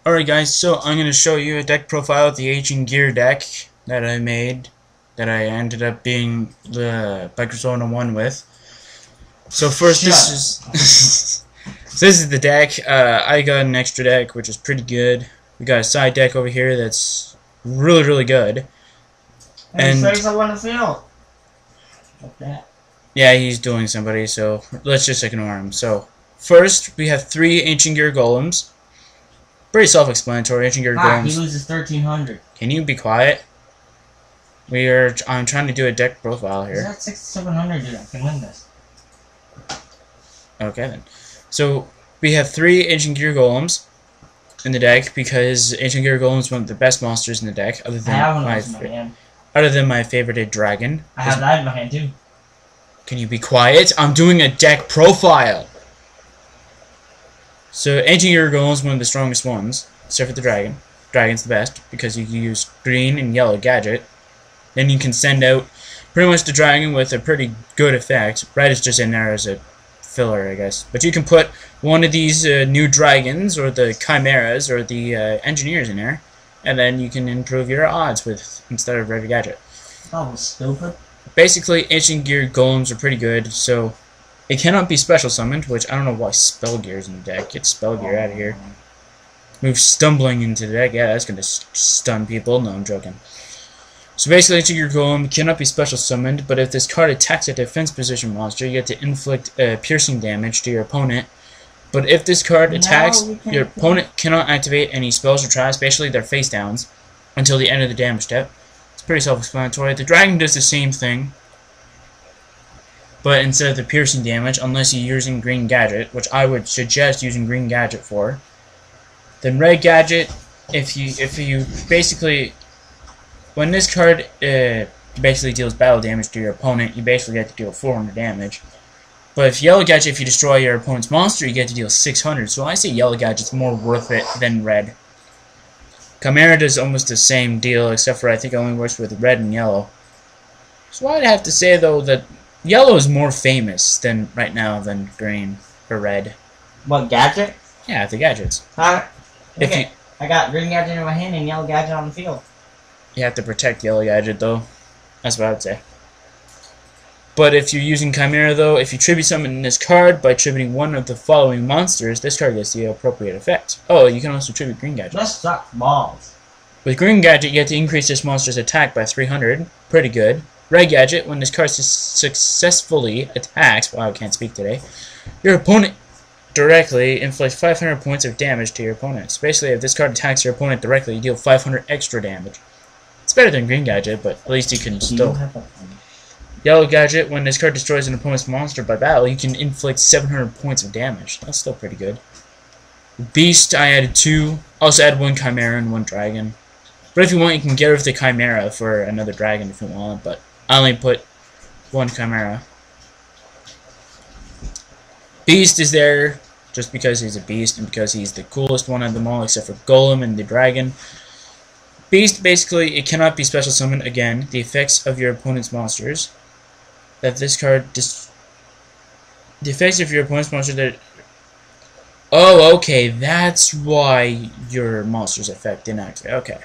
Alright guys, so I'm going to show you a deck profile of the Aging Gear deck that I made, that I ended up being the Persona 1 with. So first this is so this is the deck. I got an extra deck which is pretty good. We got a side deck over here that's really good. And someone in the field. Like that. Yeah, he's doing somebody, so let's just ignore him. So first we have 3 Ancient Gear Golems. Pretty self-explanatory. Ancient Gear Golems. He loses 1,300. Can you be quiet? I'm trying to do a deck profile here. That's 6,700, dude. I can win this. Okay then. So we have 3 Ancient Gear Golems in the deck because Ancient Gear Golem is one of the best monsters in the deck, other than my favorite dragon. I have that in my hand too. Can you be quiet? I'm doing a deck profile. So Ancient Gear Golem is one of the strongest ones, except for the dragon. Dragon's the best because you can use green and yellow gadget. Then you can send out pretty much the dragon with a pretty good effect. Red is just in there as a filler, I guess. But you can put one of these new dragons, or the chimeras, or the engineers in there, and then you can improve your odds with instead of red gadget. That was stupid. Basically, Ancient Gear Golems are pretty good, so it cannot be special summoned, which I don't know why Spell Gear's in the deck. Get Spell Gear out of here. Move Stumbling into the deck. Yeah, that's gonna stun people. No, I'm joking. So basically, Ancient Gear Golem cannot be special summoned, but if this card attacks a defense position monster, you get to inflict piercing damage to your opponent. But if this card attacks, your opponent cannot activate any spells or traps, basically their face downs, until the end of the damage step. It's pretty self-explanatory. The dragon does the same thing, but instead of the piercing damage, unless you're using green gadget, which I would suggest using green gadget for. Then red gadget, if you basically, when this card basically deals battle damage to your opponent, you basically get to deal 400 damage. But if yellow gadget, if you destroy your opponent's monster, you get to deal 600. So I say yellow gadget's more worth it than red. Chimera does almost the same deal, except for I think it only works with red and yellow. So I'd have to say though that yellow is more famous than right now than green or red. What, gadget? Yeah, the gadgets. Okay. I got green gadget in my hand and yellow gadget on the field. You have to protect yellow gadget though. That's what I would say. But if you're using Chimera though, if you tribute summon this card by tributing one of the following monsters, this card gets the appropriate effect. Oh, you can also tribute green gadget. That sucks balls. With green gadget, you get to increase this monster's attack by 300. Pretty good. Red gadget, when this card successfully attacks, wow, I can't speak today, your opponent directly inflicts 500 points of damage to your opponent. So basically, if this card attacks your opponent directly, you deal 500 extra damage. It's better than green gadget, but at least you can still. Yellow gadget, when this card destroys an opponent's monster by battle, you can inflict 700 points of damage. That's still pretty good. Beast, I added 2. Also add 1 Chimera and 1 Dragon. But if you want, you can get rid of the Chimera for another Dragon if you want, but I only put 1 Chimera. Beast is there just because he's a beast and because he's the coolest one of them all, except for Golem and the Dragon. Beast, basically, it cannot be special summoned again. The effects of your opponent's monsters. That this card the effects of your opponent's monster that. Oh, okay, that's why your monster's effect didn't activate. Okay.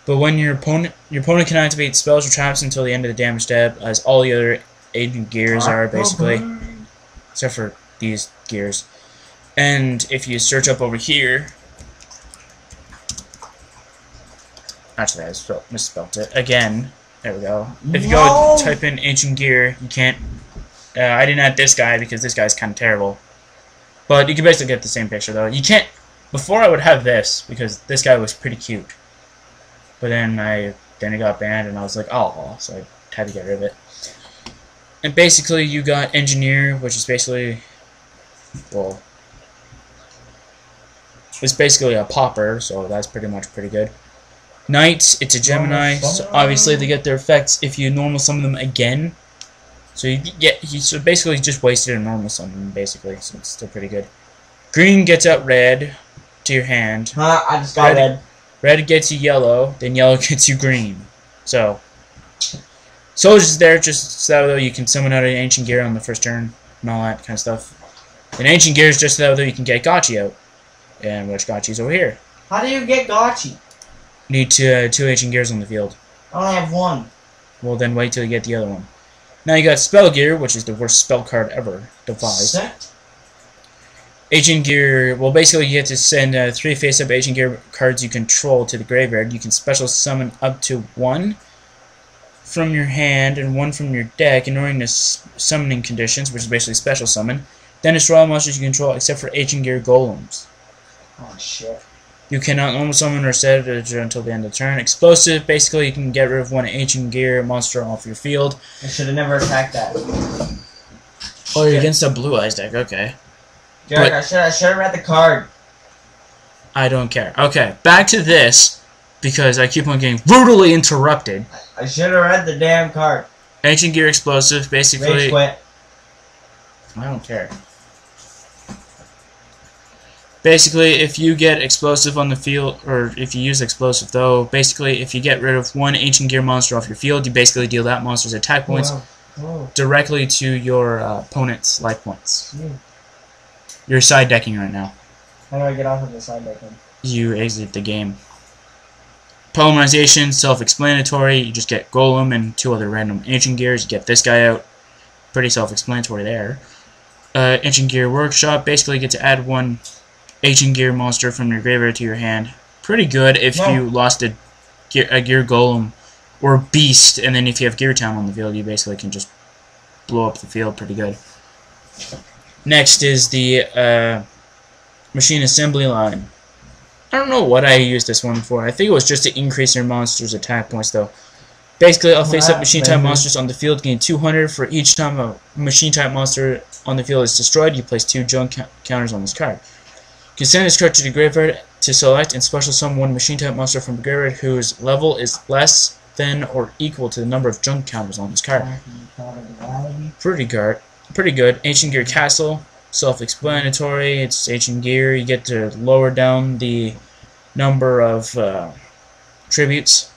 But when your opponent can activate spells or traps until the end of the damage step, as all the other Ancient Gears are basically, except for these gears. And if you search up over here, actually I misspelled it again. There we go. If you go type in Ancient Gear, you can't. I didn't add this guy because this guy's kind of terrible. But you can basically get the same picture though. You can't. Before I would have this because this guy was pretty cute. But then it got banned and I was like, oh, well, so I had to get rid of it. And basically you got Engineer, which is basically, well, it's basically a popper, so that's pretty good. Knight, it's a Gemini, so obviously they get their effects if you normal summon them again. So so basically just wasted a normal summon basically, so it's still pretty good. Green gets out red to your hand. I just got red. Red gets you yellow, then yellow gets you green. So Soldier's there just so that you can summon out an Ancient Gear on the first turn and all that kind of stuff. And Ancient Gear is just so that you can get Gotchi out. And which Gotchi's over here. How do you get Gotchi? Need two Ancient Gears on the field. I only have one. Well, then wait till you get the other one. Now you got Spell Gear, which is the worst spell card ever devised. Set? Ancient Gear, well, basically you get to send 3 face-up Ancient Gear cards you control to the graveyard. You can special summon up to 1 from your hand and 1 from your deck, ignoring the summoning conditions, which is basically special summon. Then destroy all monsters you control except for Ancient Gear Golems. Oh, shit. You cannot normal summon or set it until the end of the turn. Explosive, basically you can get rid of 1 Ancient Gear monster off your field. I should have never attacked that. Oh, you're against a Blue Eyes deck, okay. Jared, I should have read the card. I don't care. Okay, back to this, because I keep on getting brutally interrupted. I should have read the damn card. Ancient Gear Explosive, basically... Rage quit. I don't care. Basically, if you get Explosive on the field, or if you use Explosive though, basically if you get rid of 1 Ancient Gear monster off your field, you basically deal that monster's attack points directly to your opponent's life points. You're side decking right now. How do I get off of the side decking? You exit the game. Polymerization, self-explanatory. You just get Golem and 2 other random Ancient Gears. You get this guy out. Pretty self-explanatory there. Ancient Gear Workshop. Basically, you get to add 1 Ancient Gear monster from your graveyard to your hand. Pretty good if you lost a Gear Golem or Beast, and then if you have Gear Town on the field, you basically can just blow up the field pretty good. Next is the Machine Assembly line. I don't know what I used this one for. I think it was just to increase your monster's attack points, though. Basically, I'll face up Machine-type monsters on the field, gain 200. For each time a Machine-type monster on the field is destroyed, you place 2 junk counters on this card. You can send this card to the graveyard to select and special summon 1 Machine-type monster from the graveyard whose level is less than or equal to the number of junk counters on this card. Pretty good. Ancient Gear Castle, self-explanatory. It's Ancient Gear. You get to lower down the number of tributes,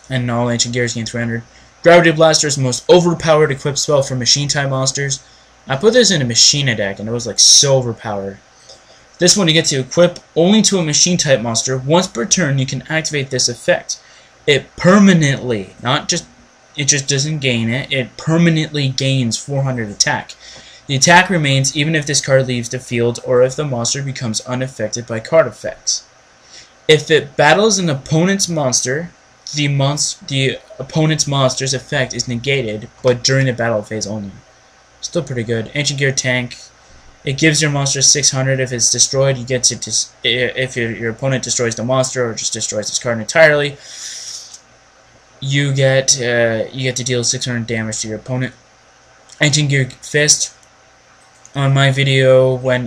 and all Ancient Gears gain 300. Gravity Blaster is the most overpowered equipped spell for Machine-type monsters. I put this in a Machina deck, and it was like so overpowered. This one you get to equip only to a Machine-type monster. Once per turn, you can activate this effect. It permanently, it just doesn't gain it, it permanently gains 400 attack. The attack remains even if this card leaves the field or if the monster becomes unaffected by card effects. If it battles an opponent's monster, the opponent's monster's effect is negated, but during the battle phase only. Still pretty good. Ancient Gear Tank. It gives your monster 600. If it's destroyed, you get to if your opponent destroys the monster or just destroys this card entirely, you get to deal 600 damage to your opponent. Ancient Gear Fist. On my video, when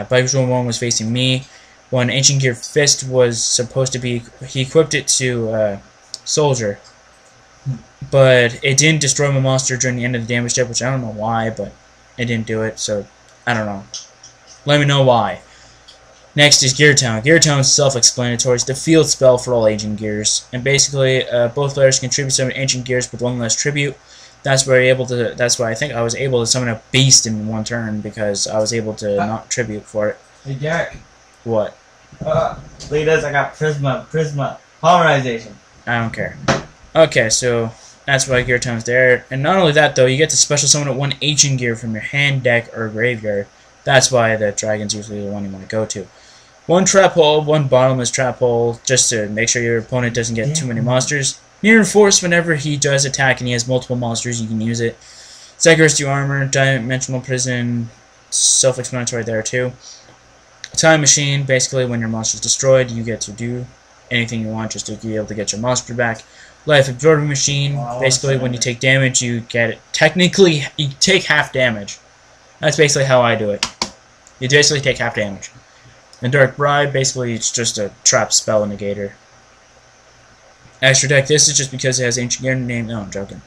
Visual 1 was facing me, when Ancient Gear Fist was supposed to be, he equipped it to Soldier, but it didn't destroy my monster during the end of the damage step, which I don't know why, but it didn't do it, so I don't know. Let me know why. Next is Gear Town. Gear Town is self-explanatory. It's the field spell for all Ancient Gears, and basically both players contribute some Ancient Gears with 1 less tribute. That's why I think I was able to summon a beast in 1 turn because I was able to not tribute for it. Hey, Derek. What? Look at this. I got Prisma. Polymerization. I don't care. Okay, so that's why Gear Town's there. And not only that, though, you get to special summon 1 Ancient Gear from your hand, deck, or graveyard. That's why the Dragon's usually the one you want to go to. 1 Trap Hole, 1 Bottomless Trap Hole, just to make sure your opponent doesn't get too many monsters. Mirror Force, whenever he does attack and he has multiple monsters, you can use it. Zagreus 2 Armor, Dimensional Prison, self-explanatory there too. Time Machine, basically when your monster is destroyed, you get to do anything you want just to be able to get your monster back. Life Absorbing Machine, basically when you take damage, you get it. Technically, you take half damage. That's basically how I do it. You basically take half damage. And Dark Bride, basically it's just a trap spell negator. Extra deck, this is just because it has Ancient Gear name. No, I'm joking.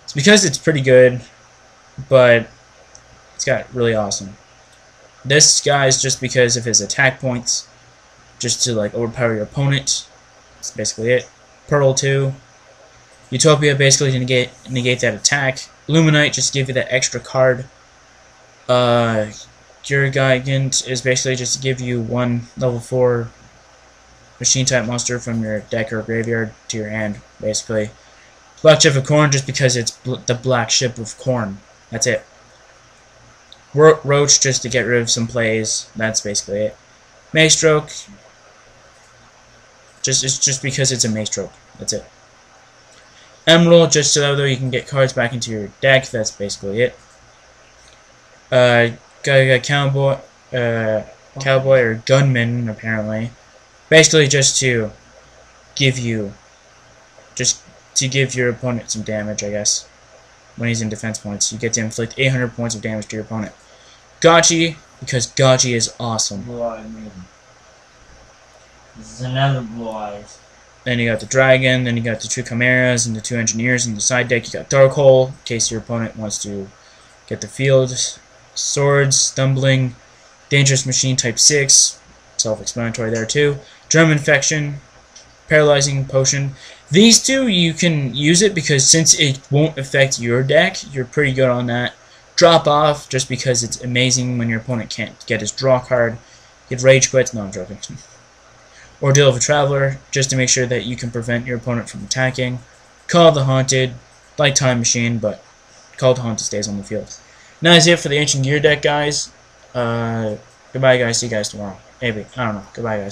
It's because it's pretty good, but it's got really awesome. This guy is just because of his attack points, just to like overpower your opponent. That's basically it. Pearl 2. Utopia, basically to negate that attack. Luminite, just give you that extra card. Your Gigant is basically just to give you one level 4 machine type monster from your deck or graveyard to your hand, basically. Black Ship of Corn just because it's the Black Ship of Corn. That's it. Roach just to get rid of some plays. That's basically it. Maestroke, it's just because it's a Maestroke. That's it. Emerald just so that you can get cards back into your deck. That's basically it. Got Cowboy or Gunman apparently. Basically just to give your opponent some damage, I guess. When he's in defense points, you get to inflict 800 points of damage to your opponent. Gotchi, because Gotchi is awesome. Blue Eyes. This is another Blue Eyes. Then you got the Dragon, then you got the 2 Chimeras and the 2 Engineers in the side deck. You got Dark Hole, in case your opponent wants to get the field. Swords, Stumbling, Dangerous Machine type 6, self-explanatory there too. Drum Infection, Paralyzing Potion. These two, you can use it because since it won't affect your deck, you're pretty good on that. Drop Off, just because it's amazing when your opponent can't get his draw card. Get Rage Quit, no I'm joking. Ordeal of a Traveler, just to make sure that you can prevent your opponent from attacking. Call of the Haunted, like Time Machine, but Call of the Haunted stays on the field. Now that's it for the Ancient Gear deck, guys. Goodbye, guys. See you guys tomorrow. Maybe. I don't know. Goodbye, guys.